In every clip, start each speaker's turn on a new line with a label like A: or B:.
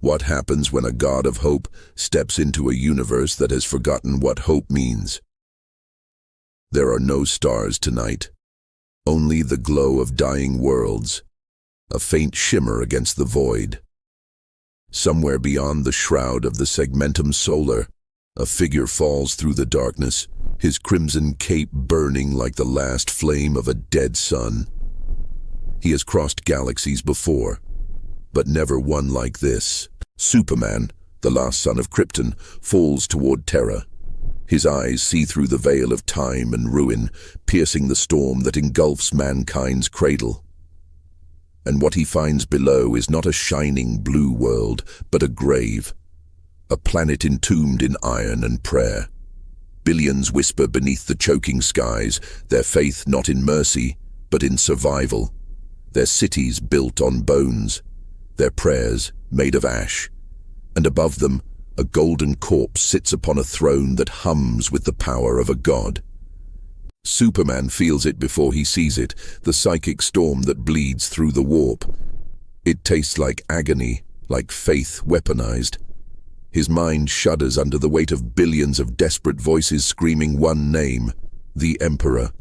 A: What happens when a god of hope steps into a universe that has forgotten what hope means? There are no stars tonight, only the glow of dying worlds, a faint shimmer against the void. Somewhere beyond the shroud of the segmentum solar, a figure falls through the darkness, his crimson cape burning like the last flame of a dead sun. He has crossed galaxies before, but never one like this. Superaman, the last son of Krypton, falls toward Terra. His eyes see through the veil of time and ruin, piercing the storm that engulfs mankind's cradle. And what he finds below is not a shining blue world, but a grave, a planet entombed in iron and prayer. Billions whisper beneath the choking skies, their faith not in mercy, but in survival. Their cities built on bones, their prayers made of ash. And above them, a golden corpse sits upon a throne that hums with the power of a god. Superman feels it before he sees it, the psychic storm that bleeds through the warp. It tastes like agony, like faith weaponized. His mind shudders under the weight of billions of desperate voices screaming one name, the Emperor.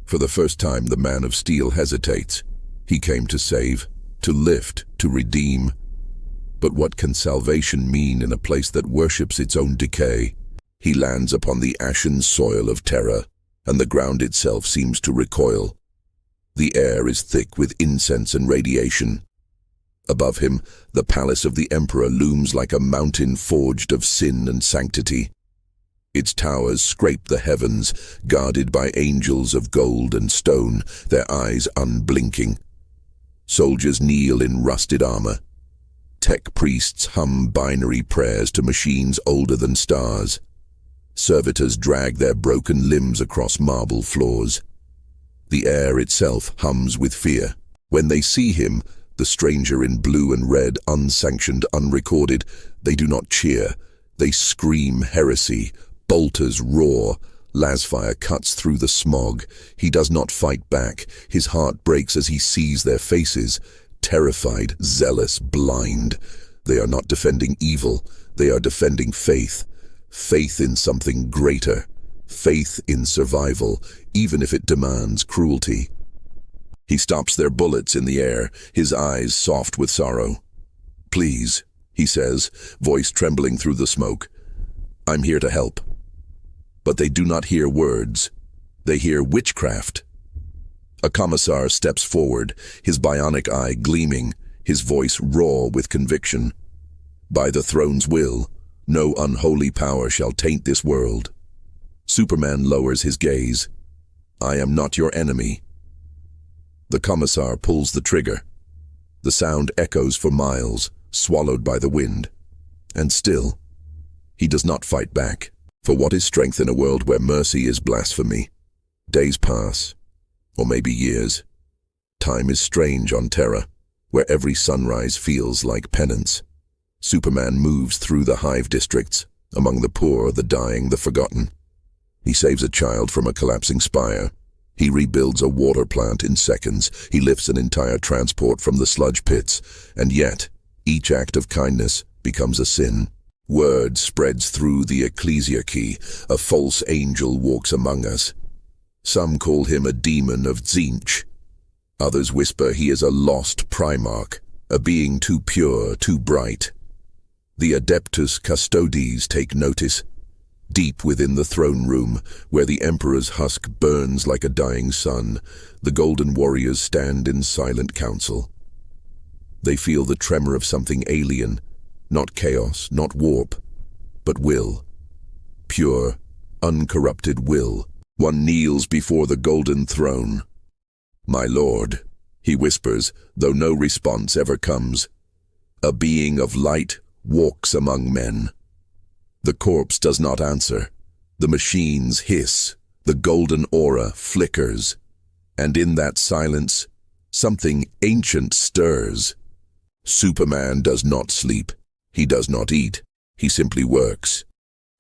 A: For the first time, the Man of Steel hesitates. He came to save, to lift, to redeem. But what can salvation mean in a place that worships its own decay? He lands upon the ashen soil of Terra, and the ground itself seems to recoil. The air is thick with incense and radiation. Above him, the palace of the Emperor looms like a mountain forged of sin and sanctity. Its towers scrape the heavens, guarded by angels of gold and stone, their eyes unblinking. Soldiers kneel in rusted armor. Tech priests hum binary prayers to machines older than stars. Servitors drag their broken limbs across marble floors. The air itself hums with fear. When they see him, the stranger in blue and red, unsanctioned, unrecorded, they do not cheer. They scream heresy. Bolters roar. Lasfire cuts through the smog. He does not fight back. His heart breaks as he sees their faces. Terrified, zealous, blind. They are not defending evil. They are defending faith. Faith in something greater. Faith in survival, even if it demands cruelty. He stops their bullets in the air, his eyes soft with sorrow. "Please," he says, voice trembling through the smoke. "I'm here to help." But they do not hear words. They hear witchcraft. A commissar steps forward, his bionic eye gleaming, his voice raw with conviction. "By the throne's will, no unholy power shall taint this world." Superman lowers his gaze. "I am not your enemy." The commissar pulls the trigger. The sound echoes for miles, swallowed by the wind. And still, he does not fight back. For what is strength in a world where mercy is blasphemy? Days pass, or maybe years. Time is strange on Terra, where every sunrise feels like penance. Superman moves through the hive districts, among the poor, the dying, the forgotten. He saves a child from a collapsing spire. He rebuilds a water plant in seconds. He lifts an entire transport from the sludge pits. And yet, each act of kindness becomes a sin. Word spreads through the ecclesiarchy. A false angel walks among us. Some call him a demon of Tzeentch. Others whisper he is a lost Primarch, a being too pure, too bright. The Adeptus Custodes take notice. Deep within the throne room, where the Emperor's husk burns like a dying sun, the Golden Warriors stand in silent council. They feel the tremor of something alien, not chaos, not warp, but will. Pure, uncorrupted will. One kneels before the golden throne. "My lord," he whispers, though no response ever comes. A being of light walks among men. The corpse does not answer. The machines hiss. The golden aura flickers. And in that silence, something ancient stirs. Superman does not sleep. He does not eat. He simply works.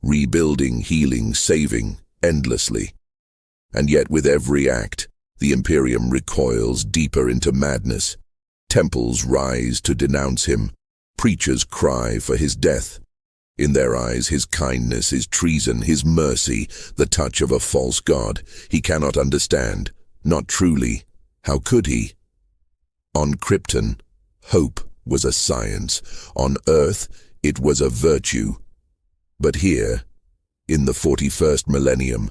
A: Rebuilding, healing, saving, endlessly. And yet with every act, the Imperium recoils deeper into madness. Temples rise to denounce him. Preachers cry for his death. In their eyes, his kindness is treason, his mercy, the touch of a false god. He cannot understand. Not truly. How could he? On Krypton, hope was a science. On Earth, it was a virtue. But here, in the 41st millennium,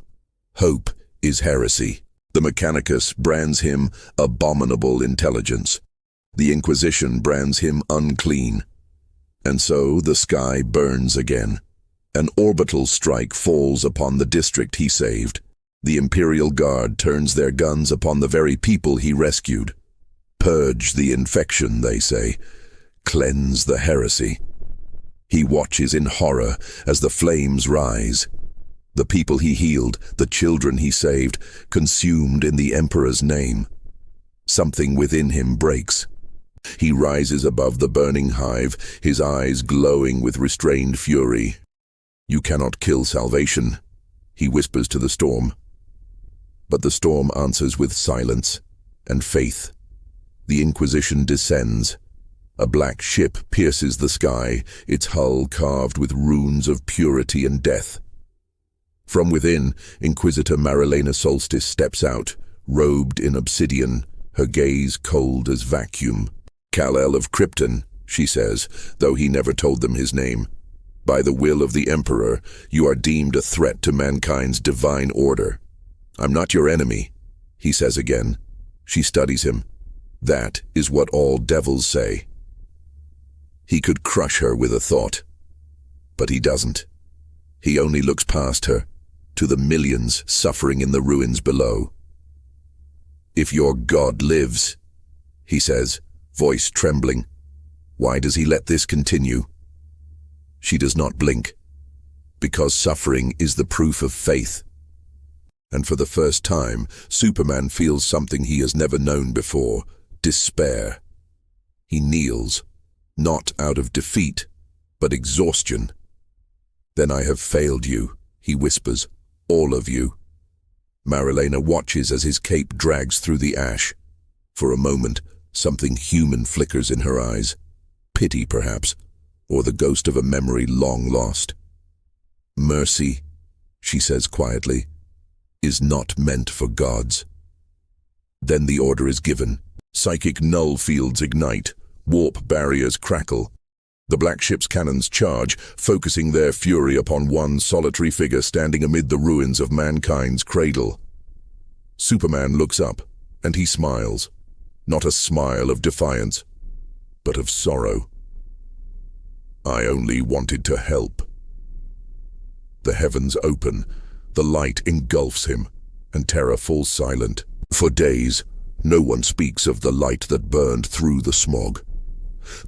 A: hope is heresy. The Mechanicus brands him abominable intelligence. The Inquisition brands him unclean. And so the sky burns again. An orbital strike falls upon the district he saved. The Imperial Guard turns their guns upon the very people he rescued. Purge the infection, they say. Cleanse the heresy. He watches in horror as the flames rise. The people he healed, the children he saved, consumed in the Emperor's name. Something within him breaks. He rises above the burning hive, his eyes glowing with restrained fury. "You cannot kill salvation," he whispers to the storm. But the storm answers with silence and faith. The Inquisition descends. A black ship pierces the sky, its hull carved with runes of purity and death. From within, Inquisitor Marilena Solstice steps out, robed in obsidian, her gaze cold as vacuum. "Kal-El of Krypton," she says, though he never told them his name. "By the will of the Emperor, you are deemed a threat to mankind's divine order." "I'm not your enemy," he says again. She studies him. That is what all devils say. He could crush her with a thought. But he doesn't. He only looks past her, to the millions suffering in the ruins below. "If your God lives," he says, voice trembling, "why does he let this continue?" She does not blink, because suffering is the proof of faith. And for the first time, Superman feels something he has never known before, despair. He kneels, not out of defeat, but exhaustion. "Then I have failed you," he whispers, "all of you." Marilena watches as his cape drags through the ash. For a moment, something human flickers in her eyes. Pity, perhaps, or the ghost of a memory long lost. "Mercy," she says quietly, "is not meant for gods." Then the order is given. Psychic null fields ignite. Warp barriers crackle. The black ship's cannons charge, focusing their fury upon one solitary figure standing amid the ruins of mankind's cradle. Superman looks up, and he smiles. Not a smile of defiance, but of sorrow. "I only wanted to help." The heavens open, the light engulfs him, and Terra falls silent. For days, no one speaks of the light that burned through the smog.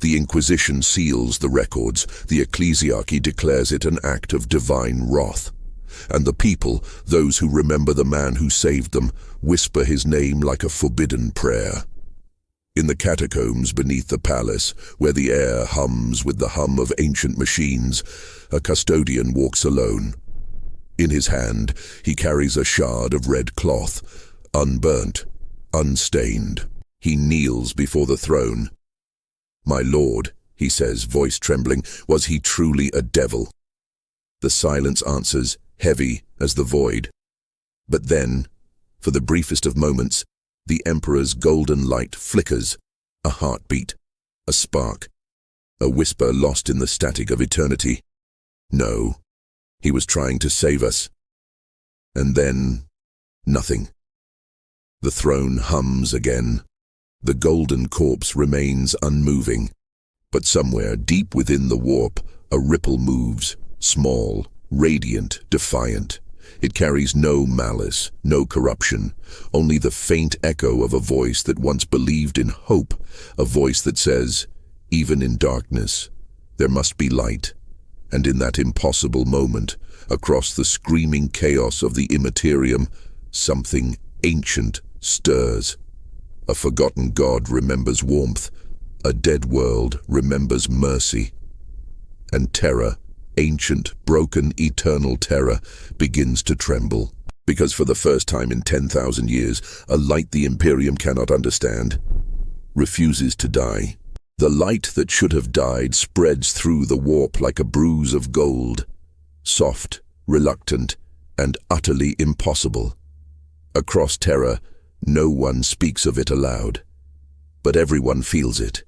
A: The Inquisition seals the records, the ecclesiarchy declares it an act of divine wrath. And the people, those who remember the man who saved them, whisper his name like a forbidden prayer. In the catacombs beneath the palace, where the air hums with the hum of ancient machines, a custodian walks alone. In his hand, he carries a shard of red cloth, unburnt, unstained. He kneels before the throne. "My lord," he says, voice trembling, "was he truly a devil?" The silence answers, heavy as the void. But then, for the briefest of moments, the Emperor's golden light flickers, a heartbeat, a spark, a whisper lost in the static of eternity. No, he was trying to save us. And then, nothing. The throne hums again. The golden corpse remains unmoving. But somewhere deep within the warp, a ripple moves, small, radiant, defiant. It carries no malice, no corruption, only the faint echo of a voice that once believed in hope, a voice that says, even in darkness, there must be light. And in that impossible moment, across the screaming chaos of the Imperium, something ancient stirs. A forgotten god remembers warmth, a dead world remembers mercy. And Terra, ancient, broken, eternal Terra, begins to tremble. Because for the first time in 10,000 years, a light the Imperium cannot understand refuses to die. The light that should have died spreads through the warp like a bruise of gold, soft, reluctant, and utterly impossible. Across Terra, no one speaks of it aloud, but everyone feels it.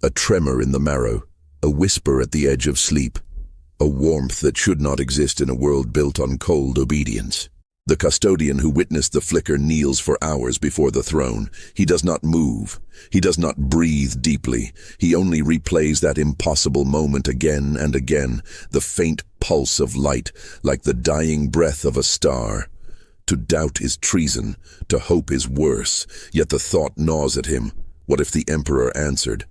A: A tremor in the marrow, a whisper at the edge of sleep, a warmth that should not exist in a world built on cold obedience. The custodian who witnessed the flicker kneels for hours before the throne. He does not move. He does not breathe deeply. He only replays that impossible moment again and again, the faint pulse of light, like the dying breath of a star. To doubt is treason, to hope is worse, yet the thought gnaws at him. What if the Emperor answered?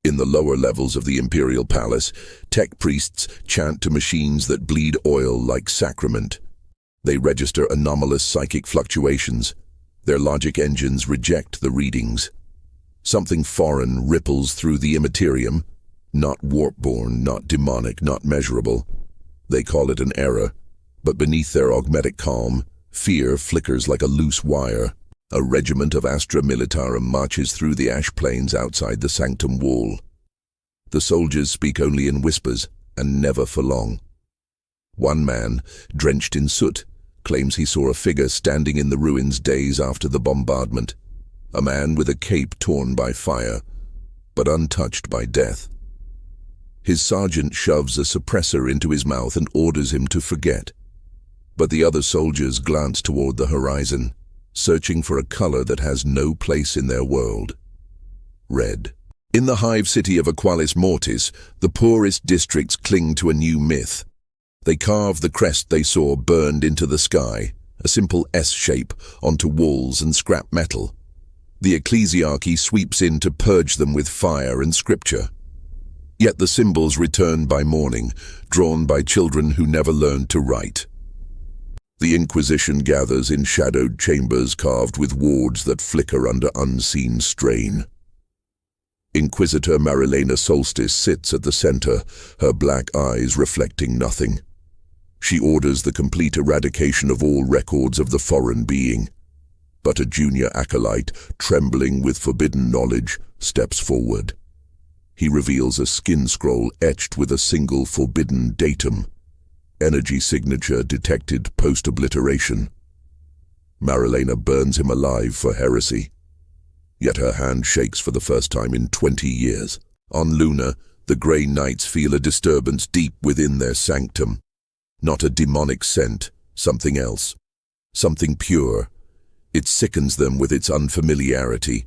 A: In the lower levels of the Imperial Palace, tech priests chant to machines that bleed oil like sacrament. They register anomalous psychic fluctuations. Their logic engines reject the readings. Something foreign ripples through the Imperium, not warp-born, not demonic, not measurable. They call it an error, but beneath their augmetic calm, fear flickers like a loose wire. A regiment of Astra Militarum marches through the ash plains outside the sanctum wall. The soldiers speak only in whispers, and never for long. One man, drenched in soot, claims he saw a figure standing in the ruins days after the bombardment. A man with a cape torn by fire, but untouched by death. His sergeant shoves a suppressor into his mouth and orders him to forget. But the other soldiers glance toward the horizon, searching for a color that has no place in their world. Red. In the hive city of Aqualis Mortis, the poorest districts cling to a new myth. They carve the crest they saw burned into the sky, a simple S shape, onto walls and scrap metal. The ecclesiarchy sweeps in to purge them with fire and scripture. Yet the symbols return by morning, drawn by children who never learned to write. The Inquisition gathers in shadowed chambers carved with wards that flicker under unseen strain. Inquisitor Marilena Solstice sits at the center, her black eyes reflecting nothing. She orders the complete eradication of all records of the foreign being. But a junior acolyte, trembling with forbidden knowledge, steps forward. He reveals a skin scroll etched with a single forbidden datum. Energy signature detected post-obliteration. Marilena burns him alive for heresy. Yet her hand shakes for the first time in 20 years. On Luna, the Grey Knights feel a disturbance deep within their sanctum. Not a demonic scent, something else. Something pure. It sickens them with its unfamiliarity.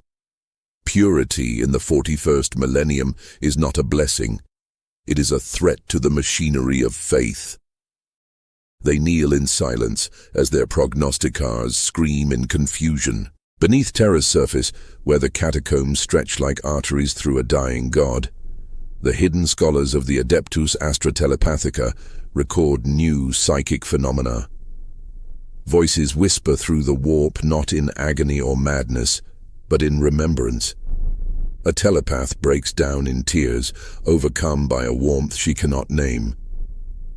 A: Purity in the 41st millennium is not a blessing. It is a threat to the machinery of faith. They kneel in silence as their prognosticars scream in confusion. Beneath Terra's surface, where the catacombs stretch like arteries through a dying god, the hidden scholars of the Adeptus Astra Telepathica record new psychic phenomena. Voices whisper through the warp not in agony or madness, but in remembrance. A telepath breaks down in tears, overcome by a warmth she cannot name.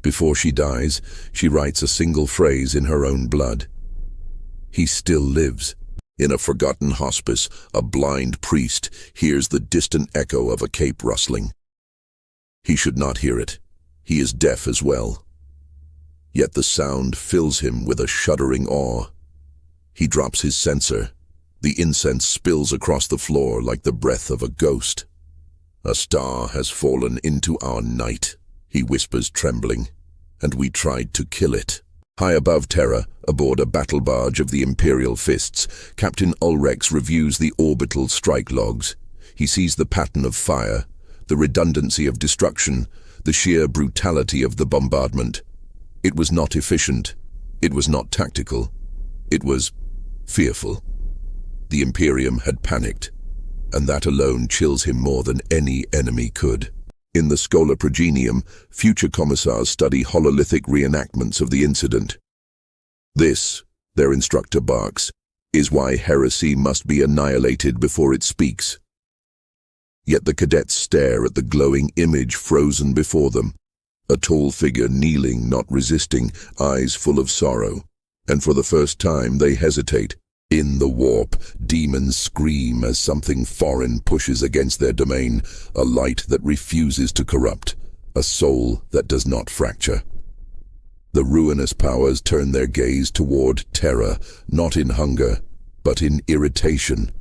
A: Before she dies, she writes a single phrase in her own blood. He still lives. In a forgotten hospice, a blind priest hears the distant echo of a cape rustling. He should not hear it. He is deaf as well. Yet the sound fills him with a shuddering awe. He drops his censer. The incense spills across the floor like the breath of a ghost. A star has fallen into our night, he whispers trembling, and we tried to kill it. High above Terra, aboard a battle barge of the Imperial Fists, Captain Ulrex reviews the orbital strike logs. He sees the pattern of fire, the redundancy of destruction, the sheer brutality of the bombardment. It was not efficient. It was not tactical. It was fearful. The Imperium had panicked, and that alone chills him more than any enemy could. In the Schola Progenium, future commissars study hololithic reenactments of the incident. This, their instructor barks, is why heresy must be annihilated before it speaks. Yet the cadets stare at the glowing image frozen before them, a tall figure kneeling, not resisting, eyes full of sorrow, and for the first time they hesitate. In the warp, demons scream as something foreign pushes against their domain, a light that refuses to corrupt, a soul that does not fracture. The ruinous powers turn their gaze toward Terra, not in hunger, but in irritation.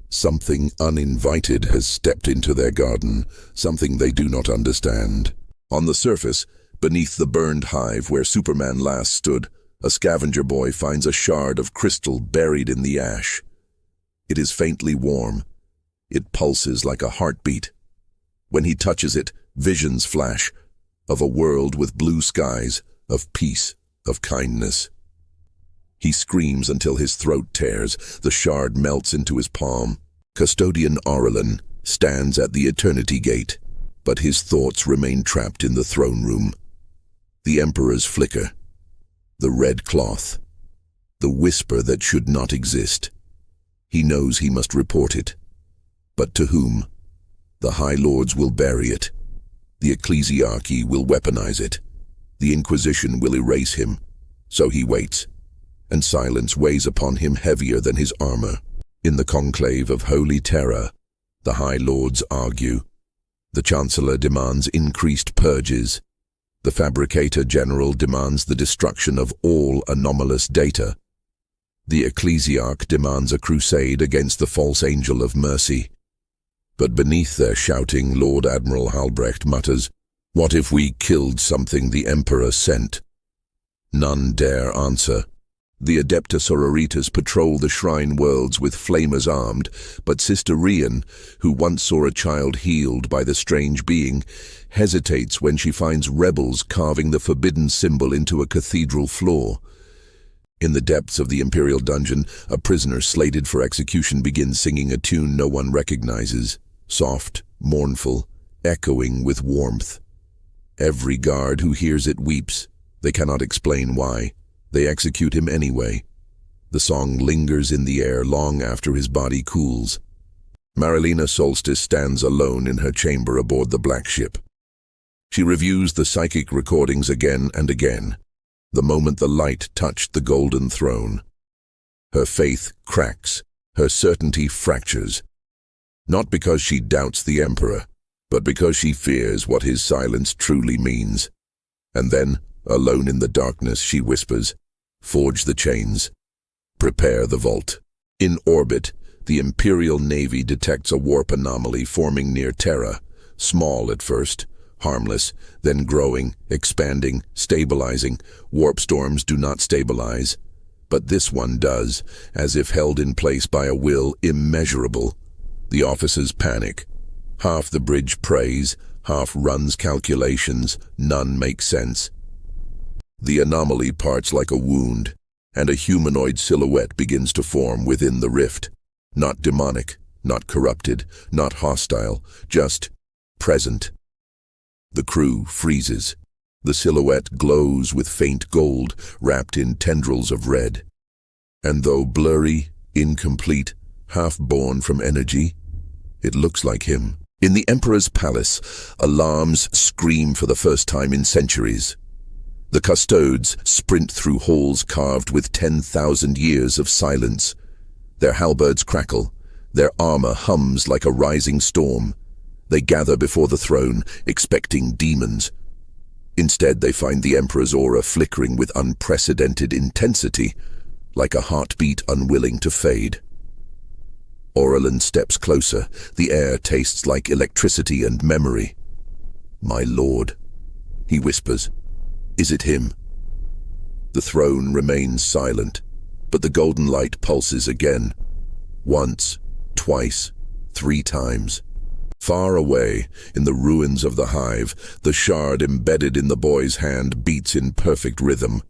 A: Something uninvited has stepped into their garden, something they do not understand. On the surface, beneath the burned hive where Superman last stood, a scavenger boy finds a shard of crystal buried in the ash. It is faintly warm. It pulses like a heartbeat. When he touches it, visions flash of a world with blue skies, of peace, of kindness. He screams until his throat tears. The shard melts into his palm. Custodian Orelin stands at the Eternity Gate, but his thoughts remain trapped in the throne room. The Emperor's flicker, the red cloth, the whisper that should not exist. He knows he must report it. But to whom? The High Lords will bury it. The Ecclesiarchy will weaponize it. The Inquisition will erase him. So he waits, and silence weighs upon him heavier than his armor. In the conclave of Holy Terra, the High Lords argue. The Chancellor demands increased purges. The Fabricator General demands the destruction of all anomalous data. The Ecclesiarch demands a crusade against the false angel of mercy. But beneath their shouting, Lord Admiral Halbrecht mutters, "What if we killed something the Emperor sent?" None dare answer. The Adepta Sororitas patrol the shrine worlds with flamers armed, but Sister Rian, who once saw a child healed by the strange being, hesitates when she finds rebels carving the forbidden symbol into a cathedral floor. In the depths of the Imperial dungeon, a prisoner slated for execution begins singing a tune no one recognizes, soft, mournful, echoing with warmth. Every guard who hears it weeps. They cannot explain why. They execute him anyway. The song lingers in the air long after his body cools. Marilena Solstice stands alone in her chamber aboard the Black Ship. She reviews the psychic recordings again and again, the moment the light touched the golden throne. Her faith cracks, her certainty fractures. Not because she doubts the Emperor, but because she fears what his silence truly means. And then, alone in the darkness, she whispers, "Forge the chains. Prepare the vault." In orbit, the Imperial Navy detects a warp anomaly forming near Terra, small at first, harmless, then growing, expanding, stabilizing. Warp storms do not stabilize, but this one does, as if held in place by a will immeasurable. The officers panic. Half the bridge prays, half runs calculations, none make sense. The anomaly parts like a wound, and a humanoid silhouette begins to form within the rift. Not demonic, not corrupted, not hostile, just present. The crew freezes. The silhouette glows with faint gold, wrapped in tendrils of red. And though blurry, incomplete, half-born from energy, it looks like him. In the Emperor's palace, alarms scream for the first time in centuries. The custodes sprint through halls carved with 10,000 years of silence. Their halberds crackle. Their armor hums like a rising storm. They gather before the throne, expecting demons. Instead, they find the Emperor's aura flickering with unprecedented intensity, like a heartbeat unwilling to fade. Orelin steps closer. The air tastes like electricity and memory. "My lord," he whispers. "Is it him?" The throne remains silent, but the golden light pulses again. Once, twice, 3 times. Far away, in the ruins of the hive, the shard embedded in the boy's hand beats in perfect rhythm.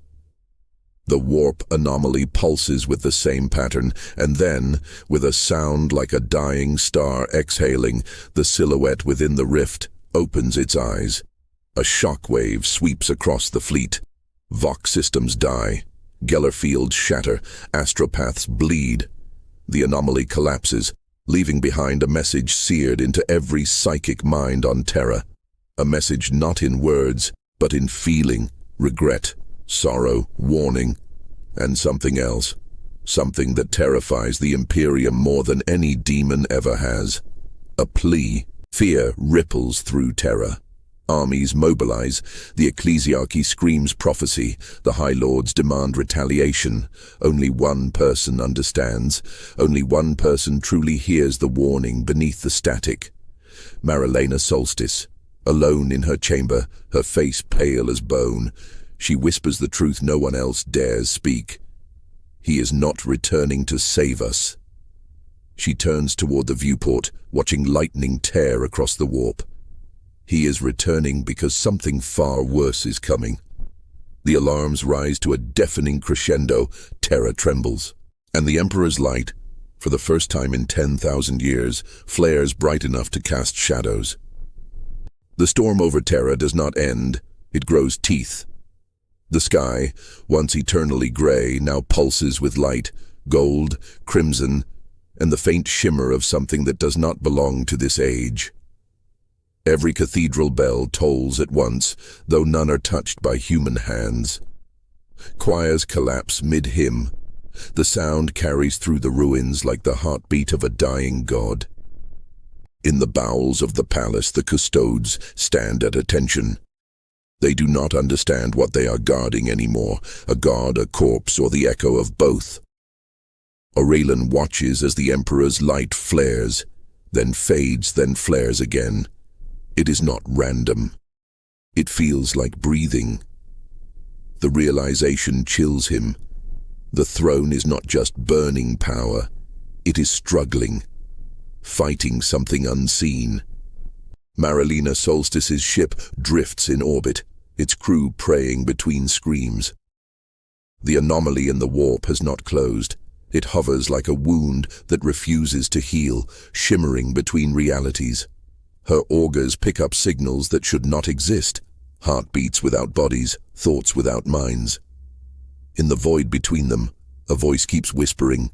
A: The warp anomaly pulses with the same pattern, and then, with a sound like a dying star exhaling, the silhouette within the rift opens its eyes. A shockwave sweeps across the fleet. Vox systems die. Geller fields shatter. Astropaths bleed. The anomaly collapses, leaving behind a message seared into every psychic mind on Terra. A message not in words, but in feeling, regret, sorrow, warning, and something else. something that terrifies the Imperium more than any demon ever has. A plea. Fear ripples through Terra. Armies mobilize, the ecclesiarchy screams prophecy, the High Lords demand retaliation. Only one person understands, only one person truly hears the warning beneath the static. Marilena Solstice, alone in her chamber, her face pale as bone, she whispers the truth no one else dares speak. He is not returning to save us. She turns toward the viewport, watching lightning tear across the warp. He is returning because something far worse is coming. The alarms rise to a deafening crescendo, Terra trembles. And the Emperor's light, for the first time in 10,000 years, flares bright enough to cast shadows. The storm over Terra does not end, it grows teeth. The sky, once eternally gray, now pulses with light, gold, crimson, and the faint shimmer of something that does not belong to this age. Every cathedral bell tolls at once, though none are touched by human hands. Choirs collapse mid-hymn. The sound carries through the ruins like the heartbeat of a dying god. In the bowels of the palace, the custodes stand at attention. They do not understand what they are guarding anymore, a god, a corpse, or the echo of both. Aurelin watches as the Emperor's light flares, then fades, then flares again. It is not random. It feels like breathing. The realization chills him. The throne is not just burning power, it is struggling, fighting something unseen. Marilena Solstice's ship drifts in orbit, its crew praying between screams. The anomaly in the warp has not closed. It hovers like a wound that refuses to heal, shimmering between realities. Her augurs pick up signals that should not exist, heartbeats without bodies, thoughts without minds. In the void between them, a voice keeps whispering,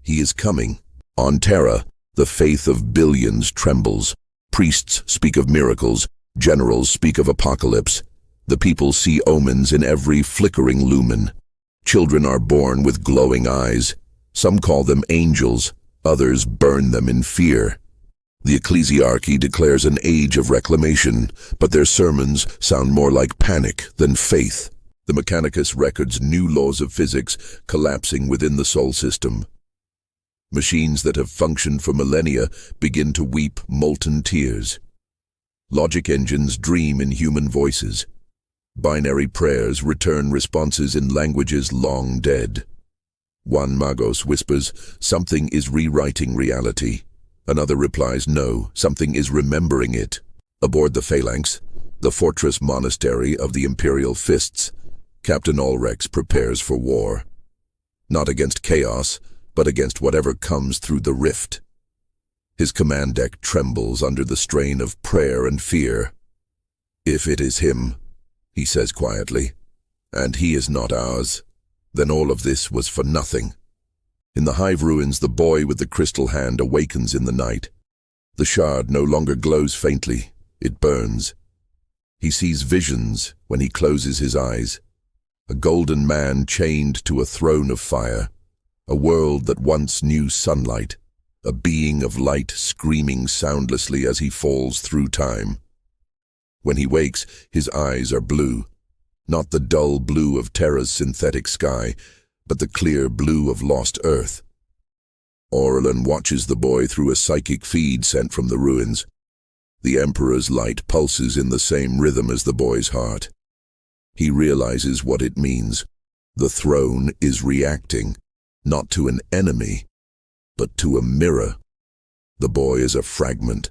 A: "He is coming." On Terra, the faith of billions trembles. Priests speak of miracles, generals speak of apocalypse. The people see omens in every flickering lumen. Children are born with glowing eyes. Some call them angels, others burn them in fear. The ecclesiarchy declares an age of reclamation, but their sermons sound more like panic than faith. The Mechanicus records new laws of physics collapsing within the Sol system. Machines that have functioned for millennia begin to weep molten tears. Logic engines dream in human voices. Binary prayers return responses in languages long dead. One Magos whispers, "Something is rewriting reality." Another replies, "No, something is remembering it." Aboard the Phalanx, the fortress monastery of the Imperial Fists, Captain Ulrex prepares for war. Not against chaos, but against whatever comes through the rift. His command deck trembles under the strain of prayer and fear. "If it is him," he says quietly, "and he is not ours, then all of this was for nothing." In the hive ruins, the boy with the crystal hand awakens in the night. The shard no longer glows faintly, it burns. He sees visions when he closes his eyes. A golden man chained to a throne of fire, a world that once knew sunlight, a being of light screaming soundlessly as he falls through time. When he wakes, his eyes are blue, not the dull blue of Terra's synthetic sky, but the clear blue of lost Earth. Aurelin watches the boy through a psychic feed sent from the ruins. The Emperor's light pulses in the same rhythm as the boy's heart. He realizes what it means. The throne is reacting, not to an enemy, but to a mirror. The boy is a fragment,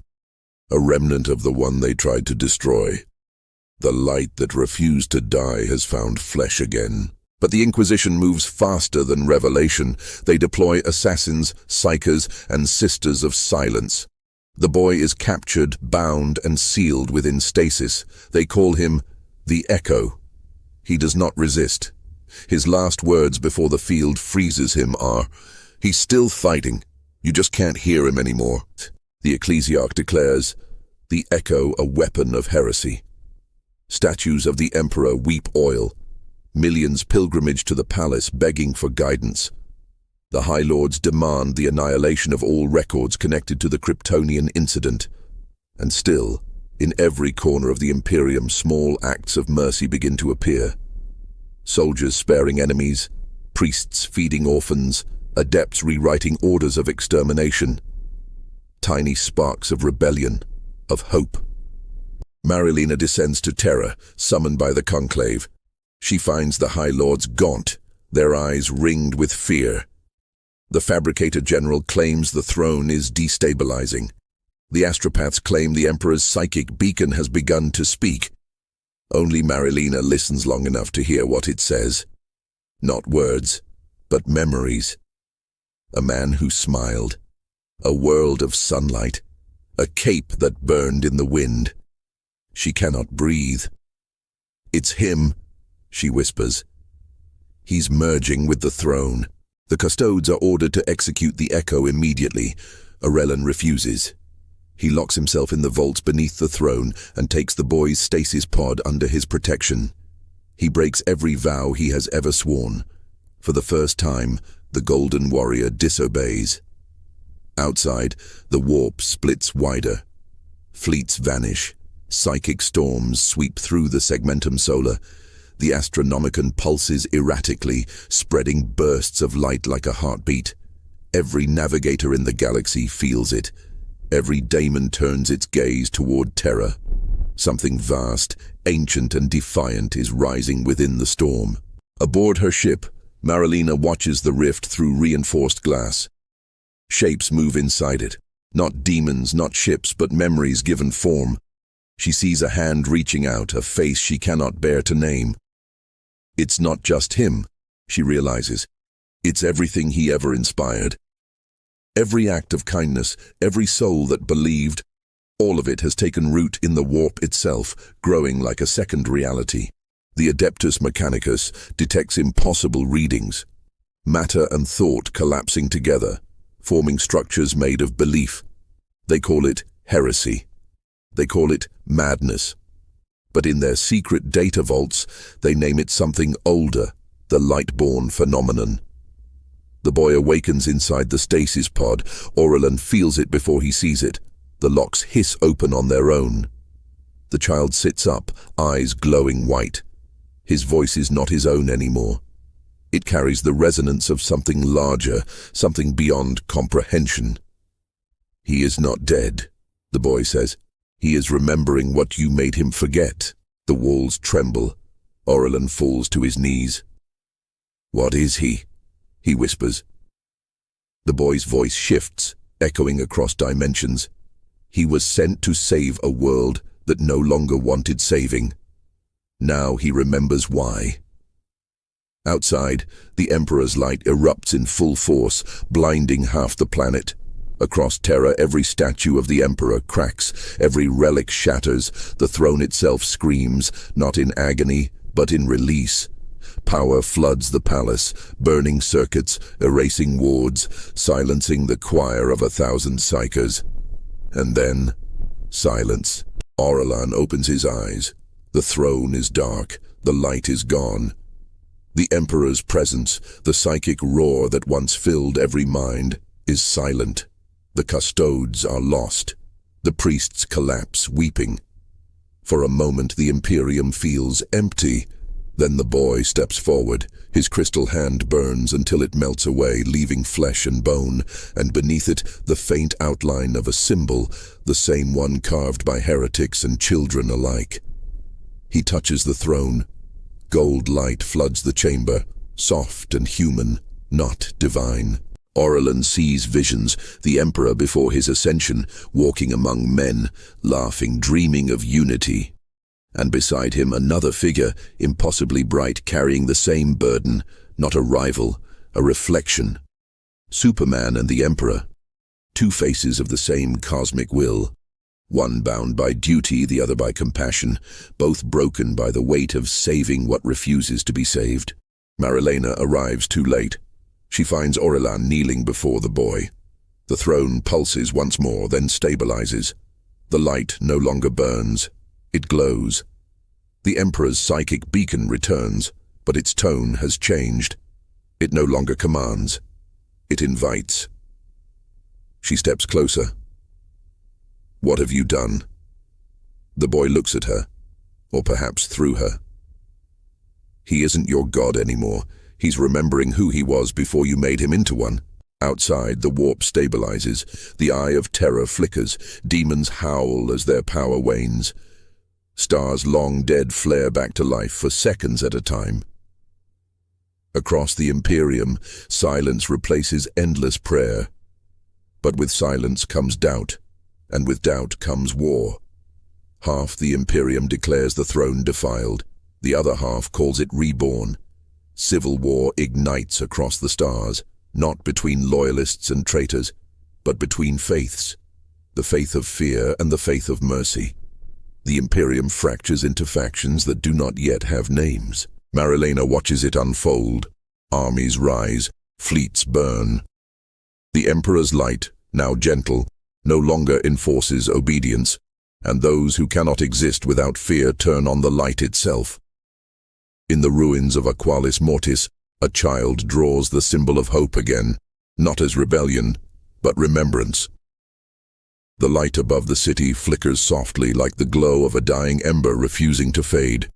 A: a remnant of the one they tried to destroy. The light that refused to die has found flesh again. But the Inquisition moves faster than revelation. They deploy assassins, psychers, and sisters of silence. The boy is captured, bound, and sealed within stasis. They call him the Echo. He does not resist. His last words before the field freezes him are, "He's still fighting. You just can't hear him anymore." The ecclesiarch declares, the Echo a weapon of heresy. Statues of the Emperor weep oil. Millions pilgrimage to the palace begging for guidance. The High Lords demand the annihilation of all records connected to the Kryptonian incident. And still, in every corner of the Imperium, small acts of mercy begin to appear. Soldiers sparing enemies, priests feeding orphans, adepts rewriting orders of extermination. Tiny sparks of rebellion, of hope. Marilena descends to Terra, summoned by the Conclave. She finds the High Lords gaunt, their eyes ringed with fear. The Fabricator General claims the throne is destabilizing. The astropaths claim the Emperor's psychic beacon has begun to speak. Only Marilena listens long enough to hear what it says. Not words, but memories. A man who smiled. A world of sunlight. A cape that burned in the wind. She cannot breathe. "It's him," she whispers. "He's merging with the throne." The custodes are ordered to execute the Echo immediately. Orellan refuses. He locks himself in the vaults beneath the throne and takes the boy's stasis pod under his protection. He breaks every vow he has ever sworn. For the first time, the Golden Warrior disobeys. Outside, the warp splits wider. Fleets vanish. Psychic storms sweep through the Segmentum Solar. The Astronomicon pulses erratically, spreading bursts of light like a heartbeat. Every navigator in the galaxy feels it. Every daemon turns its gaze toward Terra. Something vast, ancient and defiant is rising within the storm. Aboard her ship, Marilena watches the rift through reinforced glass. Shapes move inside it. Not demons, not ships, but memories given form. She sees a hand reaching out, a face she cannot bear to name. It's not just him, she realizes. It's everything he ever inspired. Every act of kindness, every soul that believed, all of it has taken root in the warp itself, growing like a second reality. The Adeptus Mechanicus detects impossible readings. Matter and thought collapsing together, forming structures made of belief. They call it heresy. They call it madness. But in their secret data vaults, they name it something older, the light-born phenomenon. The boy awakens inside the stasis pod. Orellan feels it before he sees it. The locks hiss open on their own. The child sits up, eyes glowing white. His voice is not his own anymore. It carries the resonance of something larger, something beyond comprehension. "He is not dead," the boy says. "He is remembering what you made him forget." The walls tremble. Orellan falls to his knees. "What is he?" he whispers. The boy's voice shifts, echoing across dimensions. He was sent to save a world that no longer wanted saving. Now he remembers why. Outside, the Emperor's light erupts in full force, blinding half the planet. Across Terra, every statue of the Emperor cracks, every relic shatters, the throne itself screams, not in agony, but in release. Power floods the palace, burning circuits, erasing wards, silencing the choir of 1,000 psychers. And then, silence. Orellan opens his eyes. The throne is dark, the light is gone. The Emperor's presence, the psychic roar that once filled every mind, is silent. The custodes are lost. The priests collapse, weeping. For a moment the Imperium feels empty. Then the boy steps forward. His crystal hand burns until it melts away, leaving flesh and bone, and beneath it the faint outline of a symbol, the same one carved by heretics and children alike. He touches the throne. Gold light floods the chamber, soft and human, not divine. Orellan sees visions, the Emperor before his ascension, walking among men, laughing, dreaming of unity. And beside him another figure, impossibly bright, carrying the same burden, not a rival, a reflection. Superman and the Emperor, two faces of the same cosmic will. One bound by duty, the other by compassion, both broken by the weight of saving what refuses to be saved. Marilena arrives too late. She finds Orellan kneeling before the boy. The throne pulses once more, then stabilizes. The light no longer burns. It glows. The Emperor's psychic beacon returns, but its tone has changed. It no longer commands. It invites. She steps closer. What have you done? The boy looks at her, or perhaps through her. He isn't your god anymore. He's remembering who he was before you made him into one. Outside, the warp stabilizes. The eye of terror flickers. Demons howl as their power wanes. Stars long dead flare back to life for seconds at a time. Across the Imperium, silence replaces endless prayer. But with silence comes doubt, and with doubt comes war. Half the Imperium declares the throne defiled. The other half calls it reborn. Civil war ignites across the stars, not between loyalists and traitors, but between faiths, the faith of fear and the faith of mercy. The Imperium fractures into factions that do not yet have names. Marilena watches it unfold. Armies rise, fleets burn. The Emperor's light, now gentle, no longer enforces obedience, and those who cannot exist without fear turn on the light itself. In the ruins of Aqualis Mortis, a child draws the symbol of hope again, not as rebellion, but remembrance. The light above the city flickers softly like the glow of a dying ember refusing to fade.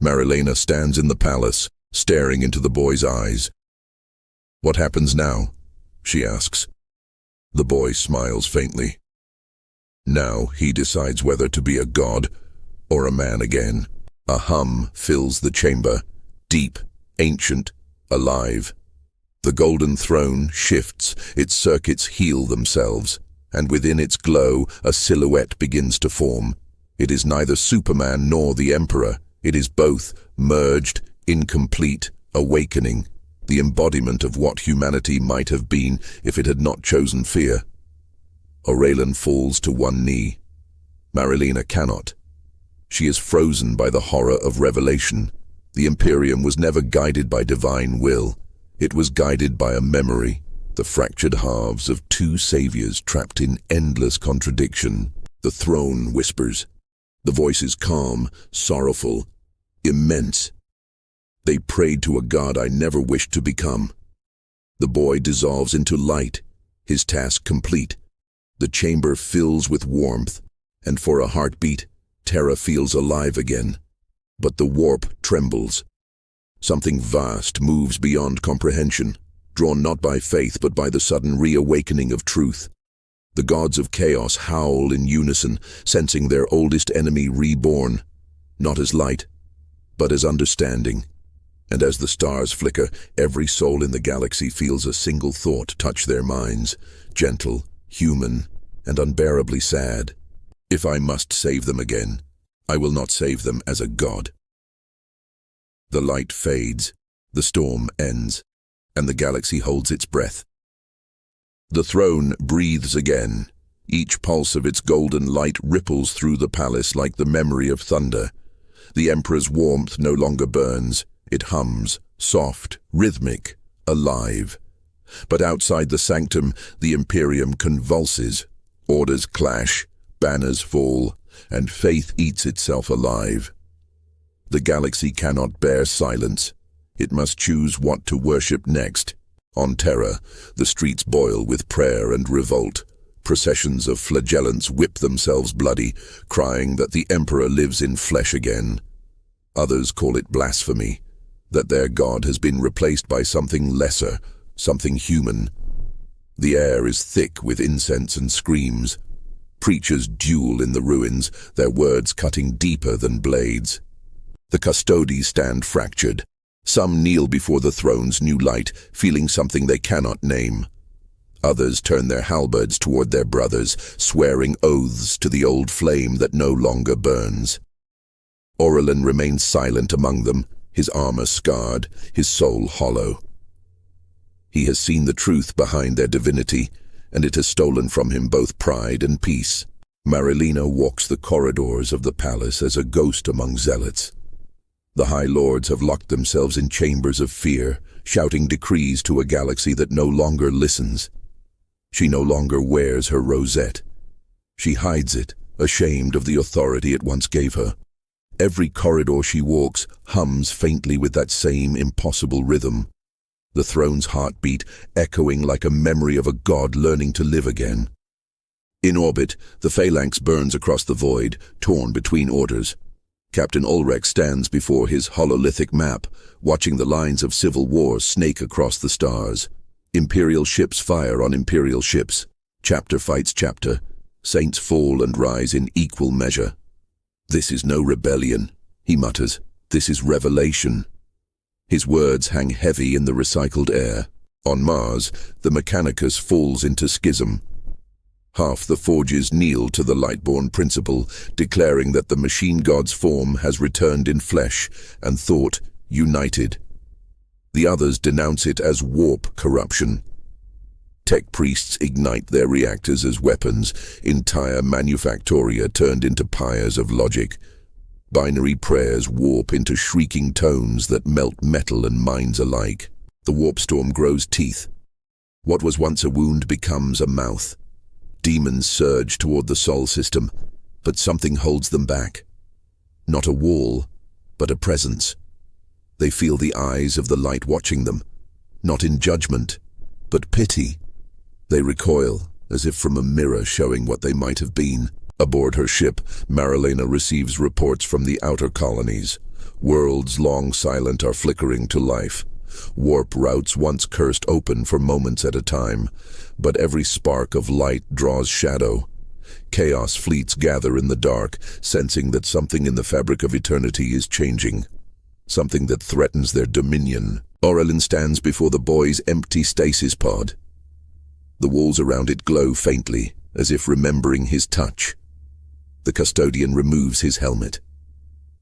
A: Marilena stands in the palace, staring into the boy's eyes. "What happens now?" she asks. The boy smiles faintly. Now he decides whether to be a god or a man again. A hum fills the chamber, deep, ancient, alive. The golden throne shifts, its circuits heal themselves, and within its glow a silhouette begins to form. It is neither Superman nor the Emperor. It is both, merged, incomplete, awakening, the embodiment of what humanity might have been if it had not chosen fear. Aurelin falls to one knee. Marilena cannot. She is frozen by the horror of revelation. The Imperium was never guided by divine will. It was guided by a memory, the fractured halves of two saviors trapped in endless contradiction. The throne whispers. The voice is calm, sorrowful, immense. They prayed to a god I never wished to become. The boy dissolves into light, his task complete. The chamber fills with warmth, and for a heartbeat, Terra feels alive again. But the warp trembles. Something vast moves beyond comprehension, drawn not by faith but by the sudden reawakening of truth. The gods of chaos howl in unison, sensing their oldest enemy reborn, not as light, but as understanding. And as the stars flicker, every soul in the galaxy feels a single thought touch their minds, gentle, human, and unbearably sad. If I must save them again, I will not save them as a god. The light fades, the storm ends, and the galaxy holds its breath. The throne breathes again. Each pulse of its golden light ripples through the palace like the memory of thunder. The Emperor's warmth no longer burns. It hums, soft, rhythmic, alive. But outside the sanctum, the Imperium convulses. Orders clash, banners fall, and faith eats itself alive. The galaxy cannot bear silence. It must choose what to worship next. On Terra, the streets boil with prayer and revolt. Processions of flagellants whip themselves bloody, crying that the Emperor lives in flesh again. Others call it blasphemy, that their god has been replaced by something lesser, something human. The air is thick with incense and screams. Preachers duel in the ruins, their words cutting deeper than blades. The custodes stand fractured. Some kneel before the throne's new light, feeling something they cannot name. Others turn their halberds toward their brothers, swearing oaths to the old flame that no longer burns. Aurelin remains silent among them, his armor scarred, his soul hollow. He has seen the truth behind their divinity, and it has stolen from him both pride and peace. Marilena walks the corridors of the palace as a ghost among zealots. The High Lords have locked themselves in chambers of fear, shouting decrees to a galaxy that no longer listens. She no longer wears her rosette. She hides it, ashamed of the authority it once gave her. Every corridor she walks hums faintly with that same impossible rhythm. the throne's heartbeat echoing like a memory of a god learning to live again. In orbit, the phalanx burns across the void, torn between orders. Captain Ulrich stands before his hololithic map, watching the lines of civil war snake across the stars. Imperial ships fire on Imperial ships. Chapter fights chapter. Saints fall and rise in equal measure. "This is no rebellion," he mutters. "This is revelation." His words hang heavy in the recycled air. On Mars, the Mechanicus falls into schism. Half the forges kneel to the Lightborn principle, declaring that the machine god's form has returned in flesh and thought united. The others denounce it as warp corruption. Tech priests ignite their reactors as weapons, entire manufactoria turned into pyres of logic. Binary prayers warp into shrieking tones that melt metal and minds alike. The warp storm grows teeth. What was once a wound becomes a mouth. Demons surge toward the Sol system, but something holds them back. Not a wall, but a presence. They feel the eyes of the light watching them, not in judgment, but pity. They recoil, as if from a mirror showing what they might have been. Aboard her ship, Marilena receives reports from the outer colonies. Worlds long silent are flickering to life. Warp routes once cursed open for moments at a time, but every spark of light draws shadow. Chaos fleets gather in the dark, sensing that something in the fabric of eternity is changing. Something that threatens their dominion. Aurelin stands before the boy's empty stasis pod. The walls around it glow faintly, as if remembering his touch. The custodian removes his helmet.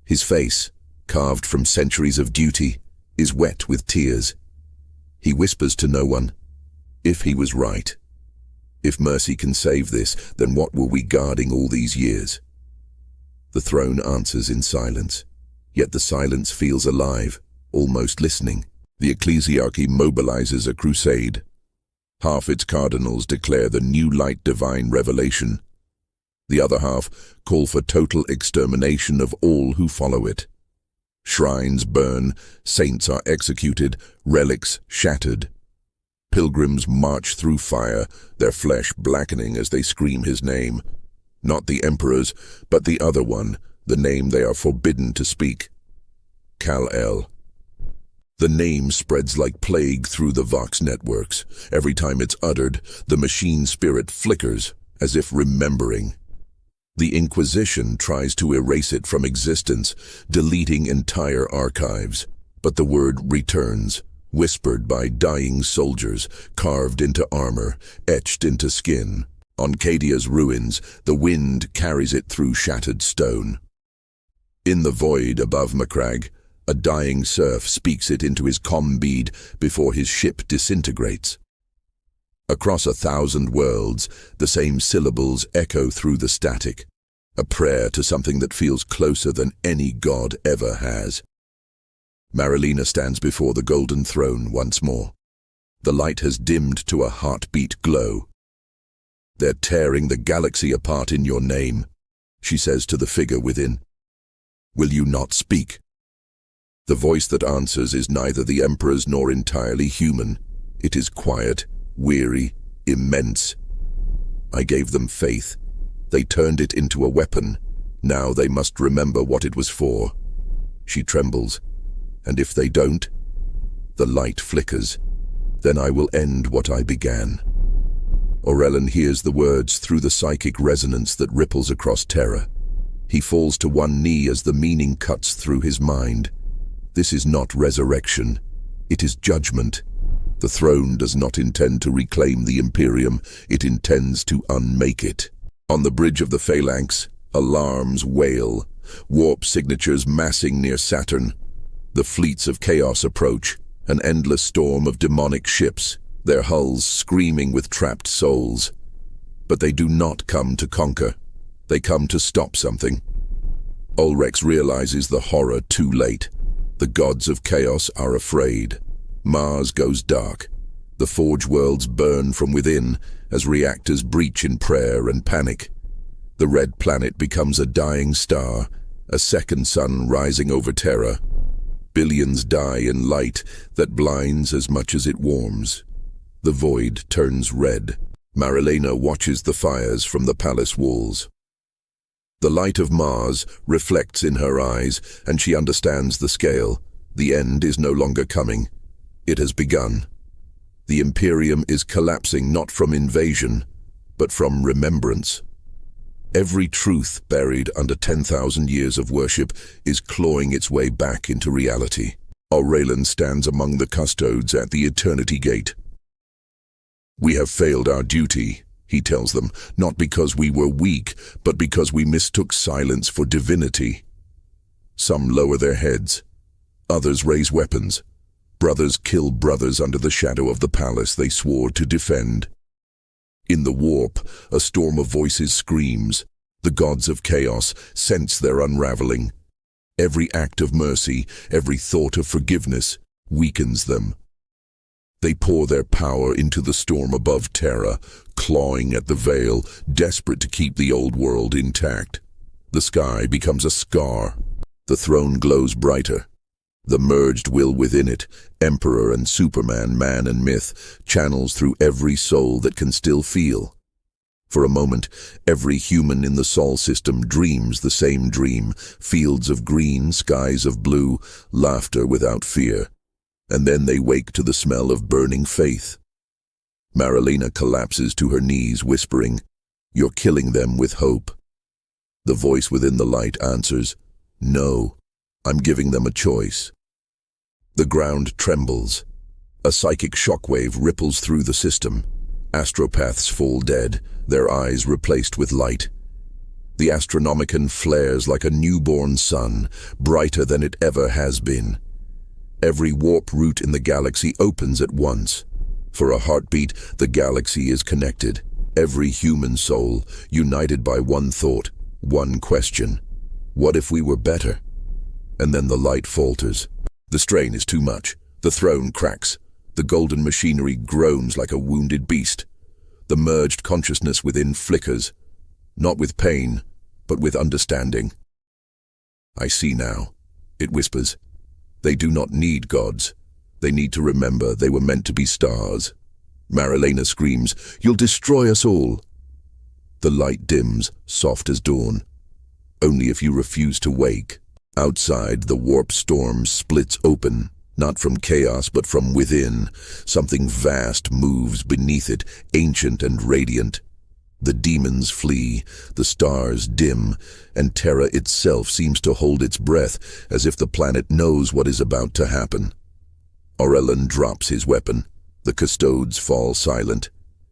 A: His face, carved from centuries of duty, is wet with tears. He whispers to no one, "If he was right. If mercy can save this, then what were we guarding all these years?" The throne answers in silence, yet the silence feels alive, almost listening. The ecclesiarchy mobilizes a crusade. Half its cardinals declare the new light divine revelation. The other half call for total extermination of all who follow it. Shrines burn, saints are executed, relics shattered. Pilgrims march through fire, their flesh blackening as they scream his name. Not the Emperor's, but the other one, the name they are forbidden to speak. Kal-El. The name spreads like plague through the Vox networks. Every time it's uttered, the machine spirit flickers, as if remembering. The Inquisition tries to erase it from existence, deleting entire archives. But the word returns, whispered by dying soldiers, carved into armor, etched into skin. On Cadia's ruins, the wind carries it through shattered stone. In the void above Macragge, a dying serf speaks it into his comm bead before his ship disintegrates. Across 1,000 worlds, the same syllables echo through the static, a prayer to something that feels closer than any god ever has. Marilena stands before the golden throne once more. The light has dimmed to a heartbeat glow. "They're tearing the galaxy apart in your name," she says to the figure within. "Will you not speak?" The voice that answers is neither the Emperor's nor entirely human. It is quiet, weary, immense. "I gave them faith. They turned it into a weapon. Now they must remember what it was for." She trembles. "And if they don't?" The light flickers. "Then I will end what I began." Aurelin hears the words through the psychic resonance that ripples across Terra. He falls to one knee as the meaning cuts through his mind. This is not resurrection. It is judgment. The throne does not intend to reclaim the Imperium. It intends to unmake it. On the bridge of the phalanx, alarms wail, warp signatures massing near Saturn. The fleets of chaos approach, an endless storm of demonic ships, their hulls screaming with trapped souls. But they do not come to conquer. They come to stop something. Ulrich realizes the horror too late. The gods of chaos are afraid. Mars goes dark. The forge worlds burn from within as reactors breach in prayer and panic. The red planet becomes a dying star, a second sun rising over Terra. Billions die in light that blinds as much as it warms. The void turns red. Marilena watches the fires from the palace walls. The light of Mars reflects in her eyes, and she understands the scale. The end is no longer coming. It has begun. The Imperium is collapsing not from invasion, but from remembrance. Every truth buried under 10,000 years of worship is clawing its way back into reality. Aurelian stands among the custodes at the Eternity Gate. "We have failed our duty," he tells them, "not because we were weak, but because we mistook silence for divinity." Some lower their heads. Others raise weapons. Brothers kill brothers under the shadow of the palace they swore to defend. In the warp, a storm of voices screams. The gods of chaos sense their unraveling. Every act of mercy, every thought of forgiveness, weakens them. They pour their power into the storm above Terra, clawing at the veil, desperate to keep the old world intact. The sky becomes a scar. The throne glows brighter. The merged will within it, Emperor and Superman, man and myth, channels through every soul that can still feel. For a moment, every human in the Sol system dreams the same dream, fields of green, skies of blue, laughter without fear. And then they wake to the smell of burning faith. Marilena collapses to her knees, whispering, "You're killing them with hope." The voice within the light answers, "No. I'm giving them a choice." The ground trembles. A psychic shockwave ripples through the system. Astropaths fall dead, their eyes replaced with light. The Astronomicon flares like a newborn sun, brighter than it ever has been. Every warp route in the galaxy opens at once. For a heartbeat, the galaxy is connected. Every human soul, united by one thought, one question. What if we were better? And then the light falters. The strain is too much. The throne cracks. The golden machinery groans like a wounded beast. The merged consciousness within flickers, not with pain, but with understanding. "I see now," it whispers. "They do not need gods. They need to remember they were meant to be stars." Marilena screams, "You'll destroy us all." The light dims, soft as dawn. Only if you refuse to wake. Outside, the warp storm splits open, not from chaos but from within. Something vast moves beneath it, ancient and radiant. The demons flee, the stars dim, and Terra itself seems to hold its breath, as if the planet knows what is about to happen. Aurelian drops his weapon. The custodes fall silent.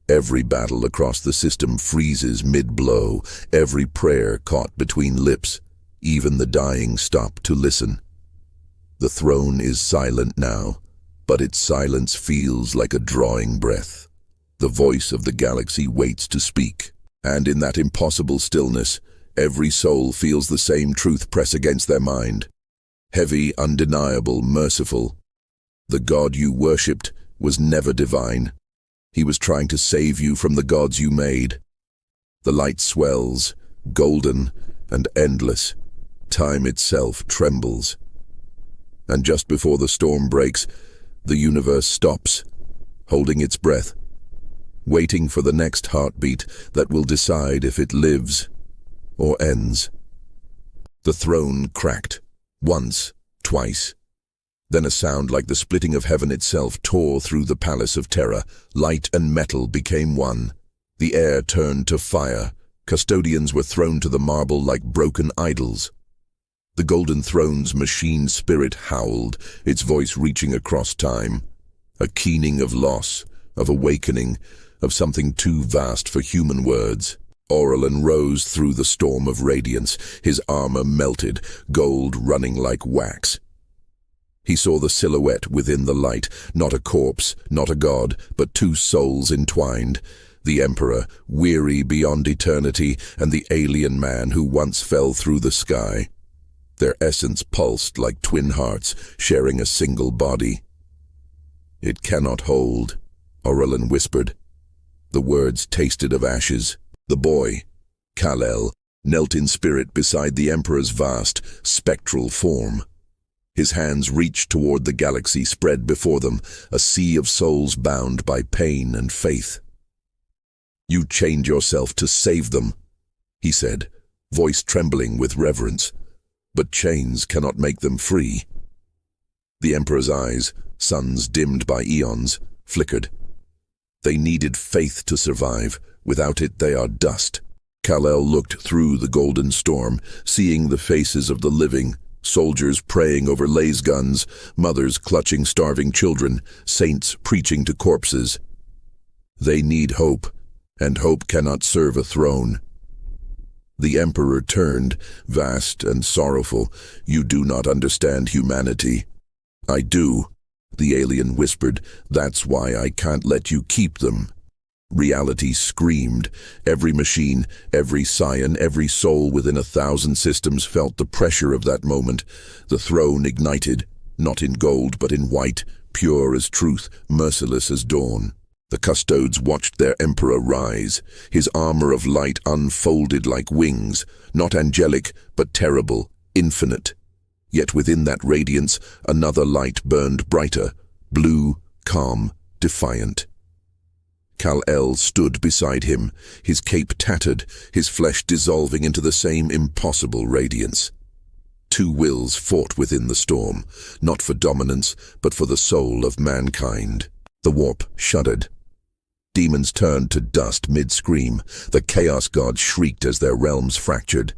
A: Every battle across the system freezes mid-blow, every prayer caught between lips. Even the dying stop to listen. The throne is silent now, but its silence feels like a drawing breath. The voice of the galaxy waits to speak, and in that impossible stillness, every soul feels the same truth press against their mind. Heavy, undeniable, merciful. The God you worshipped was never divine. He was trying to save you from the gods you made. The light swells, golden and endless. Time itself trembles. And just before the storm breaks, the universe stops, holding its breath, waiting for the next heartbeat that will decide if it lives or ends. The throne cracked, once, twice. Then a sound like the splitting of heaven itself tore through the palace of Terra. Light and metal became one. The air turned to fire. Custodians were thrown to the marble like broken idols. The Golden Throne's machine spirit howled, its voice reaching across time. A keening of loss, of awakening, of something too vast for human words. Aurelian rose through the storm of radiance, his armor melted, gold running like wax. He saw the silhouette within the light, not a corpse, not a god, but two souls entwined. The Emperor, weary beyond eternity, and the alien man who once fell through the sky. Their essence pulsed like twin hearts, sharing a single body. "It cannot hold," Aurelian whispered. The words tasted of ashes. The boy, Kal-El, knelt in spirit beside the Emperor's vast, spectral form. His hands reached toward the galaxy spread before them, a sea of souls bound by pain and faith. "You chained yourself to save them," he said, voice trembling with reverence. "But chains cannot make them free." The Emperor's eyes, suns dimmed by eons, flickered. "They needed faith to survive. Without it, they are dust." Kal-El looked through the golden storm, seeing the faces of the living, soldiers praying over laser guns, mothers clutching starving children, saints preaching to corpses. They need hope, and hope cannot serve a throne. The Emperor turned, vast and sorrowful. "You do not understand humanity." "I do," the alien whispered. "That's why I can't let you keep them." Reality screamed. Every machine, every scion, every soul within 1,000 systems felt the pressure of that moment. The throne ignited, not in gold but in white, pure as truth, merciless as dawn. The custodes watched their Emperor rise. His armor of light unfolded like wings, not angelic but terrible, infinite. Yet within that radiance, another light burned brighter, blue, calm, defiant. Kal-El stood beside him, his cape tattered, his flesh dissolving into the same impossible radiance. Two wills fought within the storm, not for dominance, but for the soul of mankind. The warp shuddered. Demons turned to dust mid-scream. The Chaos Gods shrieked as their realms fractured.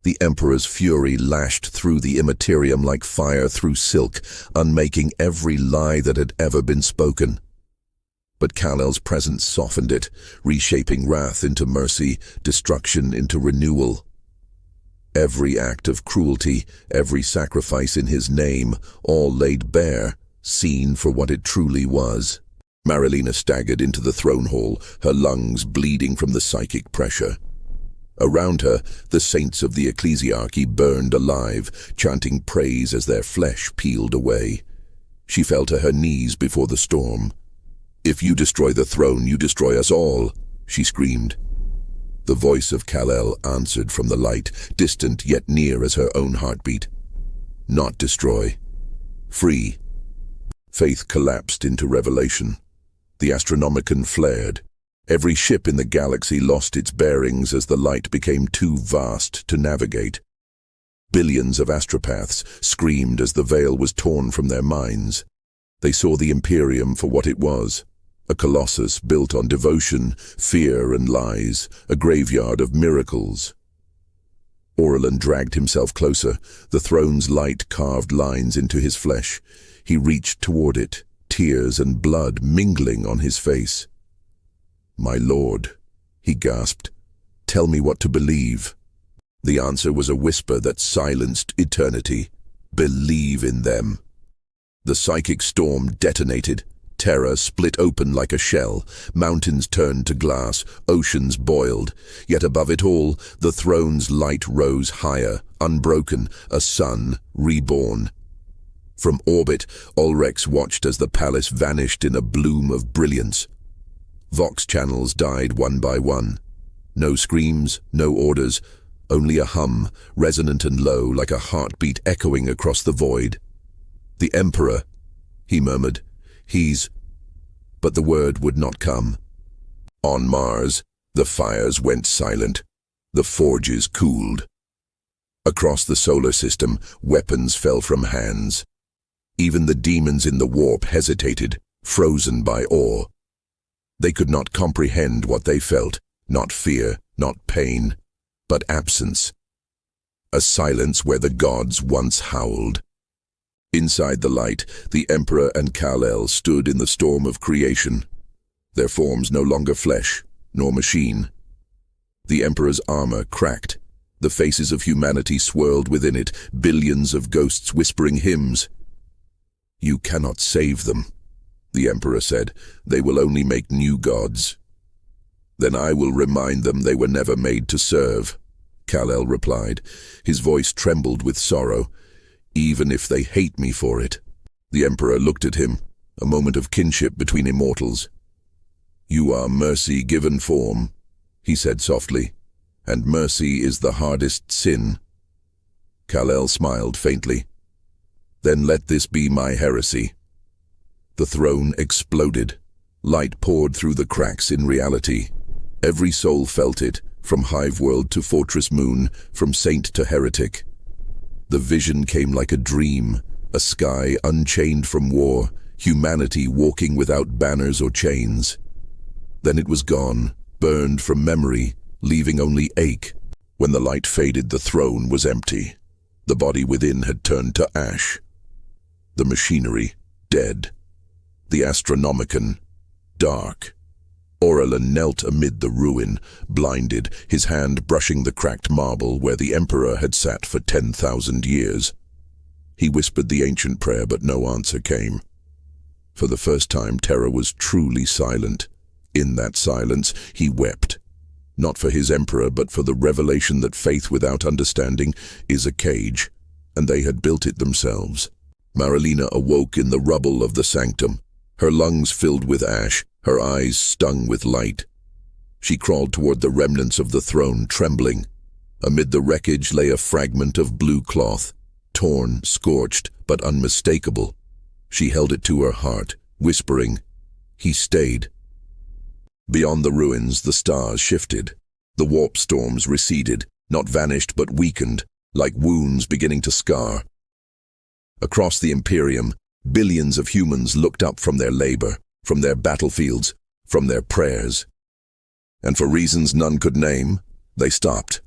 A: The Emperor's fury lashed through the Imperium like fire through silk, unmaking every lie that had ever been spoken. But Kal-El's presence softened it, reshaping wrath into mercy, destruction into renewal. Every act of cruelty, every sacrifice in his name, all laid bare, seen for what it truly was. Marilena staggered into the throne hall, her lungs bleeding from the psychic pressure. Around her, the saints of the ecclesiarchy burned alive, chanting praise as their flesh peeled away. She fell to her knees before the storm. "If you destroy the throne, you destroy us all," she screamed. The voice of Kal-El answered from the light, distant yet near as her own heartbeat. "Not destroy. Free." Faith collapsed into revelation. The Astronomicon flared. Every ship in the galaxy lost its bearings as the light became too vast to navigate. Billions of astropaths screamed as the veil was torn from their minds. They saw the Imperium for what it was. A colossus built on devotion, fear and lies, a graveyard of miracles. Orlan dragged himself closer, the throne's light carved lines into his flesh. He reached toward it, tears and blood mingling on his face. "My lord," he gasped, "tell me what to believe." The answer was a whisper that silenced eternity. "Believe in them." The psychic storm detonated. Terra split open like a shell. Mountains turned to glass, oceans boiled. Yet above it all, the throne's light rose higher, unbroken, a sun reborn. From orbit, Ulrex watched as the palace vanished in a bloom of brilliance. Vox channels died one by one. No screams, no orders, only a hum, resonant and low like a heartbeat echoing across the void. "The Emperor," he murmured. "He's—" But the word would not come. On Mars, the fires went silent. The forges cooled. Across the solar system, weapons fell from hands. Even the demons in the warp hesitated, frozen by awe. They could not comprehend what they felt, not fear, not pain, but absence. A silence where the gods once howled. Inside the light, the Emperor and Kal-El stood in the storm of creation. Their forms no longer flesh, nor machine. The Emperor's armor cracked. The faces of humanity swirled within it, billions of ghosts whispering hymns. "You cannot save them," the Emperor said. "They will only make new gods." "Then I will remind them they were never made to serve," Kal-El replied. His voice trembled with sorrow. "Even if they hate me for it." The Emperor looked at him, a moment of kinship between immortals. "You are mercy given form," he said softly, "and mercy is the hardest sin." Kal-El smiled faintly. Then let this be my heresy. The throne exploded. Light poured through the cracks in reality. Every soul felt it, from Hive World to Fortress Moon, from saint to heretic. The vision came like a dream, a sky unchained from war, humanity walking without banners or chains. Then it was gone, burned from memory, leaving only ache. When the light faded, the throne was empty. The body within had turned to ash. The machinery, dead. The Astronomicon, dark. Aurelin knelt amid the ruin, blinded, his hand brushing the cracked marble where the Emperor had sat for 10,000 years. He whispered the ancient prayer, but no answer came. For the first time, Terra was truly silent. In that silence, he wept. Not for his Emperor, but for the revelation that faith without understanding is a cage, and they had built it themselves. Marilena awoke in the rubble of the sanctum, her lungs filled with ash, her eyes stung with light. She crawled toward the remnants of the throne, trembling. Amid the wreckage lay a fragment of blue cloth, torn, scorched, but unmistakable. She held it to her heart, whispering, "He stayed." Beyond the ruins, the stars shifted. The warp storms receded, not vanished but weakened, like wounds beginning to scar. Across the Imperium, billions of humans looked up from their labor, from their battlefields, from their prayers. And for reasons none could name, they stopped.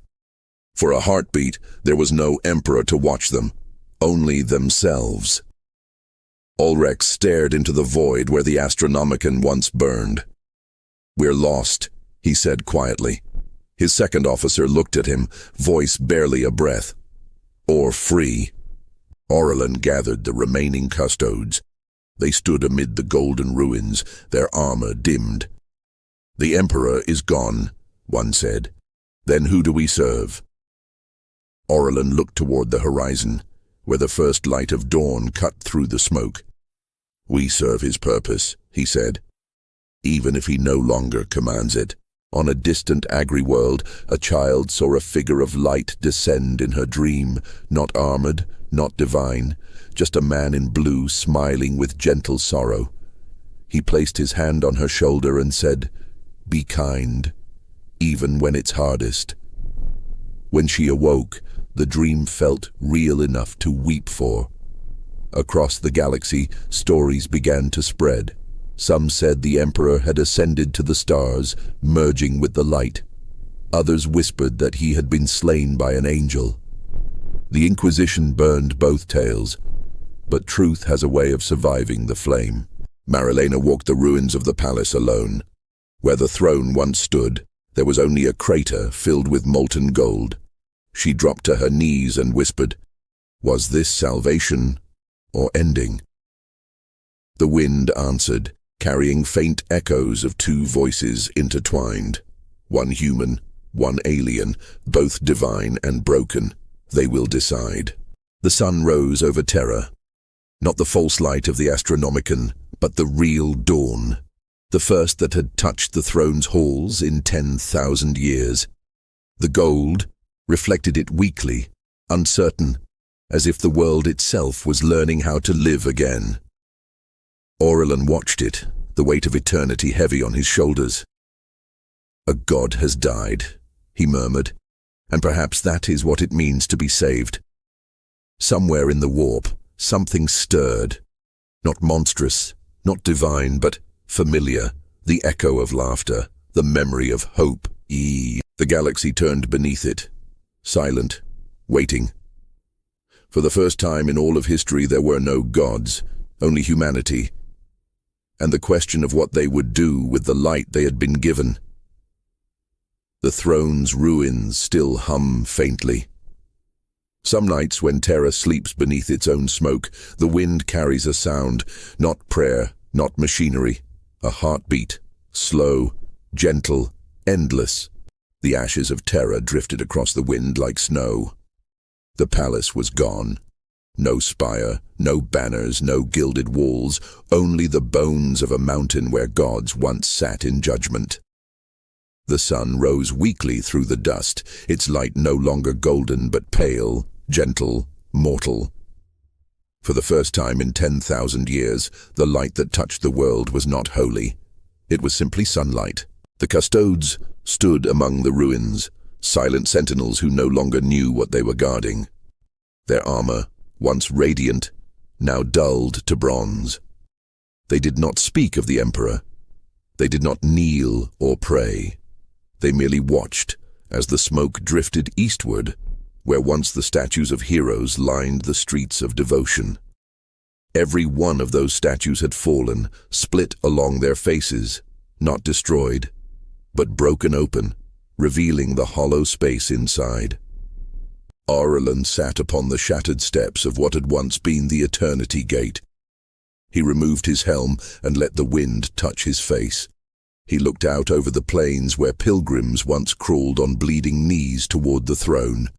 A: For a heartbeat, there was no Emperor to watch them, only themselves. Ulrich stared into the void where the Astronomicon once burned. "We're lost," he said quietly. His second officer looked at him, voice barely a breath. "Or free." Aurelin gathered the remaining custodes. They stood amid the golden ruins, their armor dimmed. "The Emperor is gone," one said. "Then who do we serve?" Aurelin looked toward the horizon, where the first light of dawn cut through the smoke. "We serve his purpose," he said, "even if he no longer commands it." On a distant agri-world, a child saw a figure of light descend in her dream, not armored, not divine, just a man in blue smiling with gentle sorrow. He placed his hand on her shoulder and said, "Be kind, even when it's hardest." When she awoke, the dream felt real enough to weep for. Across the galaxy, stories began to spread. Some said the Emperor had ascended to the stars, merging with the light. Others whispered that he had been slain by an angel. The Inquisition burned both tales, but truth has a way of surviving the flame. Marilena walked the ruins of the palace alone. Where the throne once stood, there was only a crater filled with molten gold. She dropped to her knees and whispered, "Was this salvation or ending?" The wind answered, carrying faint echoes of two voices intertwined. One human, one alien, both divine and broken. They will decide. The sun rose over Terra. Not the false light of the Astronomicon, but the real dawn. The first that had touched the throne's halls in 10,000 years. The gold reflected it weakly, uncertain, as if the world itself was learning how to live again. Aurelin watched it, the weight of eternity heavy on his shoulders. "A god has died," he murmured, "and perhaps that is what it means to be saved." Somewhere in the warp, something stirred. Not monstrous, not divine, but familiar, the echo of laughter, the memory of hope. The galaxy turned beneath it, silent, waiting. For the first time in all of history, there were no gods, only humanity, and the question of what they would do with the light they had been given. The throne's ruins still hum faintly. Some nights when Terra sleeps beneath its own smoke, the wind carries a sound, not prayer, not machinery, a heartbeat, slow, gentle, endless. The ashes of Terra drifted across the wind like snow. The palace was gone. No spire, no banners, no gilded walls, only the bones of a mountain where gods once sat in judgment. The sun rose weakly through the dust, its light no longer golden but pale, gentle, mortal. For the first time in 10,000 years, the light that touched the world was not holy. It was simply sunlight. The custodes stood among the ruins, silent sentinels who no longer knew what they were guarding. Their armor, once radiant, now dulled to bronze. They did not speak of the Emperor. They did not kneel or pray. They merely watched as the smoke drifted eastward, where once the statues of heroes lined the streets of devotion. Every one of those statues had fallen, split along their faces, not destroyed, but broken open, revealing the hollow space inside. Aurelin sat upon the shattered steps of what had once been the Eternity Gate. He removed his helm and let the wind touch his face. He looked out over the plains where pilgrims once crawled on bleeding knees toward the throne.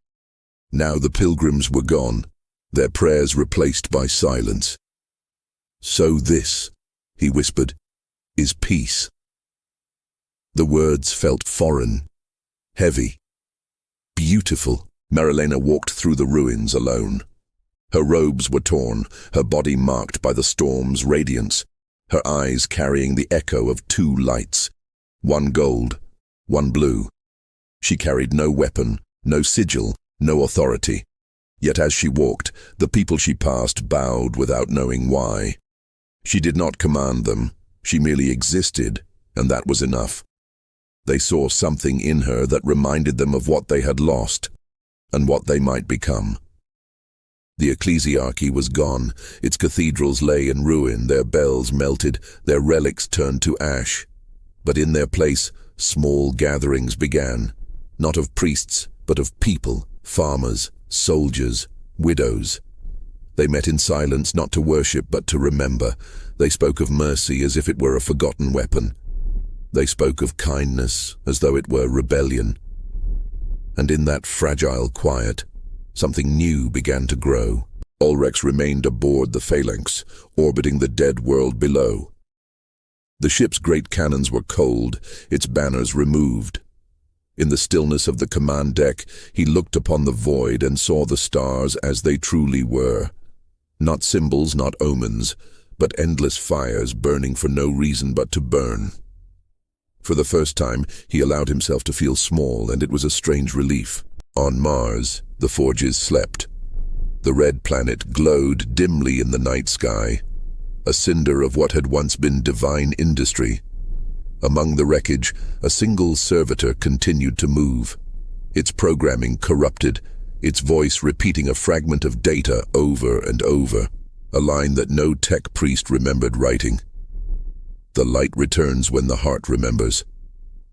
A: Now the pilgrims were gone, their prayers replaced by silence. "So this," he whispered, "is peace." The words felt foreign, heavy, beautiful. Marilena walked through the ruins alone. Her robes were torn, her body marked by the storm's radiance, her eyes carrying the echo of two lights, one gold, one blue. She carried no weapon, no sigil, no authority. Yet as she walked, the people she passed bowed without knowing why. She did not command them, she merely existed, and that was enough. They saw something in her that reminded them of what they had lost, and what they might become. The ecclesiarchy was gone, its cathedrals lay in ruin, their bells melted, their relics turned to ash. But in their place, small gatherings began, not of priests, but of people, farmers, soldiers, widows. They met in silence, not to worship, but to remember. They spoke of mercy as if it were a forgotten weapon. They spoke of kindness as though it were rebellion. And in that fragile quiet, something new began to grow. Ulrex remained aboard the Phalanx, orbiting the dead world below. The ship's great cannons were cold, its banners removed. In the stillness of the command deck, he looked upon the void and saw the stars as they truly were. Not symbols, not omens, but endless fires burning for no reason but to burn. For the first time, he allowed himself to feel small, and it was a strange relief. On Mars, the forges slept. The red planet glowed dimly in the night sky, a cinder of what had once been divine industry. Among the wreckage, a single servitor continued to move, its programming corrupted, its voice repeating a fragment of data over and over, a line that no tech priest remembered writing. "The light returns when the heart remembers."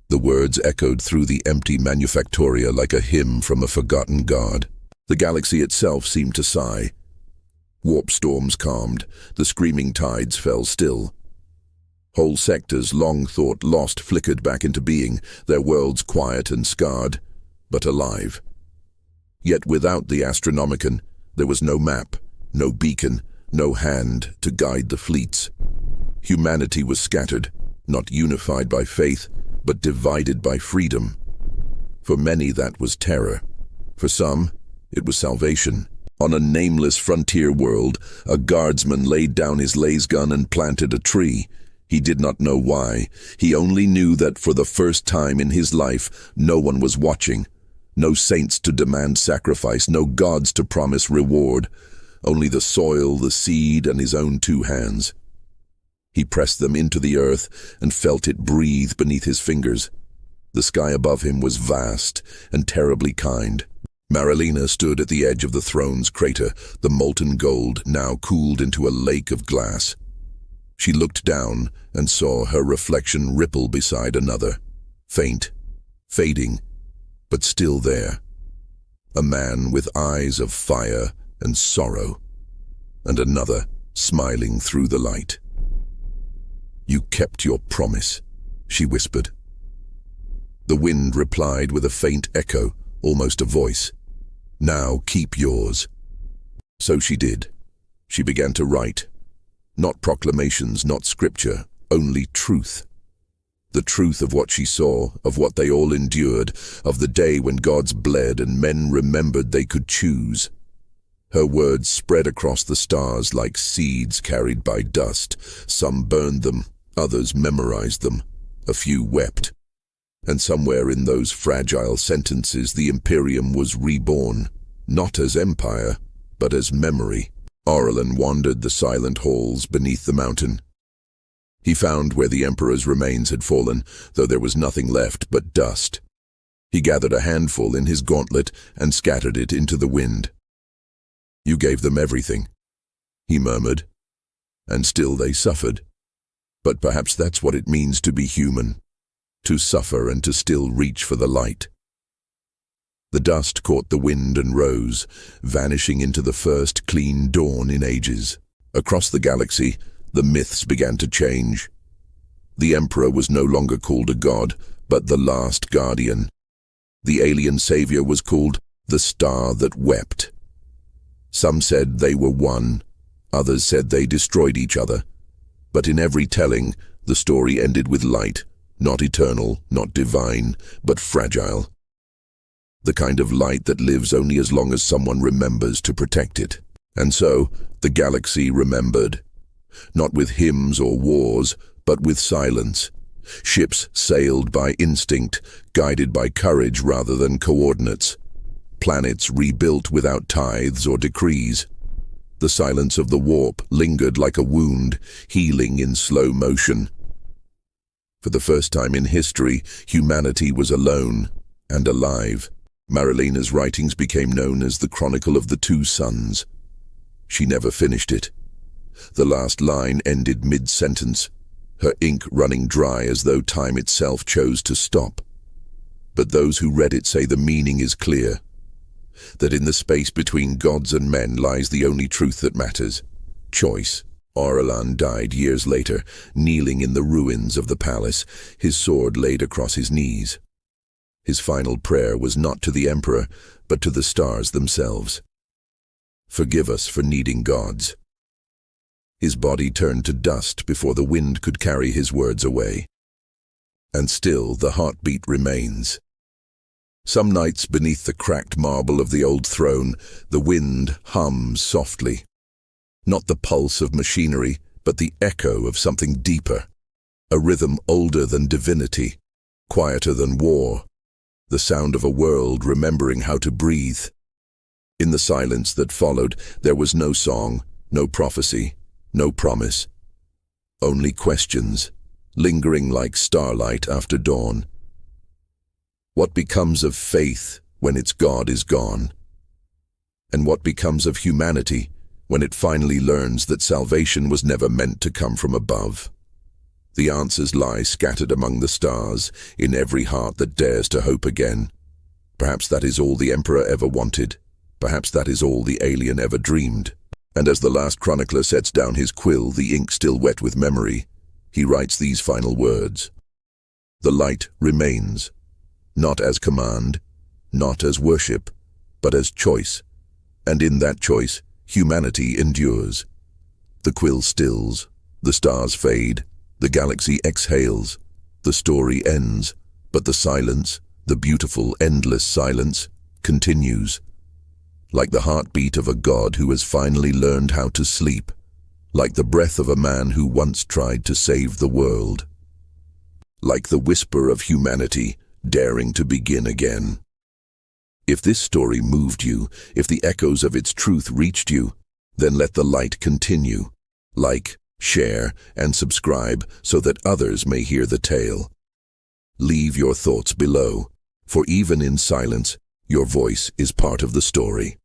A: The words echoed through the empty manufactoria like a hymn from a forgotten god. The galaxy itself seemed to sigh. Warp storms calmed, the screaming tides fell still. Whole sectors, long thought lost, flickered back into being, their worlds quiet and scarred, but alive. Yet without the Astronomicon, there was no map, no beacon, no hand to guide the fleets. Humanity was scattered, not unified by faith, but divided by freedom. For many that was terror. For some, it was salvation. On a nameless frontier world, a guardsman laid down his lasgun and planted a tree. He did not know why. He only knew that for the first time in his life, no one was watching. No saints to demand sacrifice, no gods to promise reward. Only the soil, the seed, and his own two hands. He pressed them into the earth and felt it breathe beneath his fingers. The sky above him was vast and terribly kind. Marilena stood at the edge of the throne's crater, the molten gold now cooled into a lake of glass. She looked down and saw her reflection ripple beside another, faint, fading, but still there. A man with eyes of fire and sorrow, and another smiling through the light. "You kept your promise," she whispered. The wind replied with a faint echo, almost a voice. "Now keep yours." So she did. She began to write. Not proclamations, not scripture, only truth. The truth of what she saw, of what they all endured, of the day when gods bled and men remembered they could choose. Her words spread across the stars like seeds carried by dust. Some burned them, others memorized them. A few wept. And somewhere in those fragile sentences the Imperium was reborn, not as empire, but as memory. Aurelin wandered the silent halls beneath the mountain. He found where the Emperor's remains had fallen, though there was nothing left but dust. He gathered a handful in his gauntlet and scattered it into the wind. "You gave them everything," he murmured, "and still they suffered. But perhaps that's what it means to be human, to suffer and to still reach for the light." The dust caught the wind and rose, vanishing into the first clean dawn in ages. Across the galaxy, the myths began to change. The Emperor was no longer called a god, but the last guardian. The alien savior was called the Star That Wept. Some said they were one, others said they destroyed each other. But in every telling, the story ended with light, not eternal, not divine, but fragile. The kind of light that lives only as long as someone remembers to protect it. And so, the galaxy remembered. Not with hymns or wars, but with silence. Ships sailed by instinct, guided by courage rather than coordinates. Planets rebuilt without tithes or decrees. The silence of the warp lingered like a wound, healing in slow motion. For the first time in history, humanity was alone and alive. Maralena's writings became known as the Chronicle of the Two Suns. She never finished it. The last line ended mid-sentence, her ink running dry as though time itself chose to stop. But those who read it say the meaning is clear, that in the space between gods and men lies the only truth that matters: choice. Aurelin died years later, kneeling in the ruins of the palace, his sword laid across his knees. His final prayer was not to the Emperor, but to the stars themselves. "Forgive us for needing gods." His body turned to dust before the wind could carry his words away. And still the heartbeat remains. Some nights beneath the cracked marble of the old throne, the wind hums softly. Not the pulse of machinery, but the echo of something deeper. A rhythm older than divinity, quieter than war. The sound of a world remembering how to breathe. In the silence that followed, there was no song, no prophecy, no promise. Only questions, lingering like starlight after dawn. What becomes of faith when its God is gone? And what becomes of humanity when it finally learns that salvation was never meant to come from above? The answers lie scattered among the stars, in every heart that dares to hope again. Perhaps that is all the Emperor ever wanted. Perhaps that is all the alien ever dreamed. And as the last chronicler sets down his quill, the ink still wet with memory, he writes these final words: "The light remains, not as command, not as worship, but as choice. And in that choice, humanity endures. The quill stills, the stars fade, the galaxy exhales, the story ends, but the silence, the beautiful, endless silence, continues. Like the heartbeat of a god who has finally learned how to sleep, like the breath of a man who once tried to save the world. Like the whisper of humanity, daring to begin again." If this story moved you, if the echoes of its truth reached you, then let the light continue. Like, share, and subscribe so that others may hear the tale. Leave your thoughts below, for even in silence, your voice is part of the story.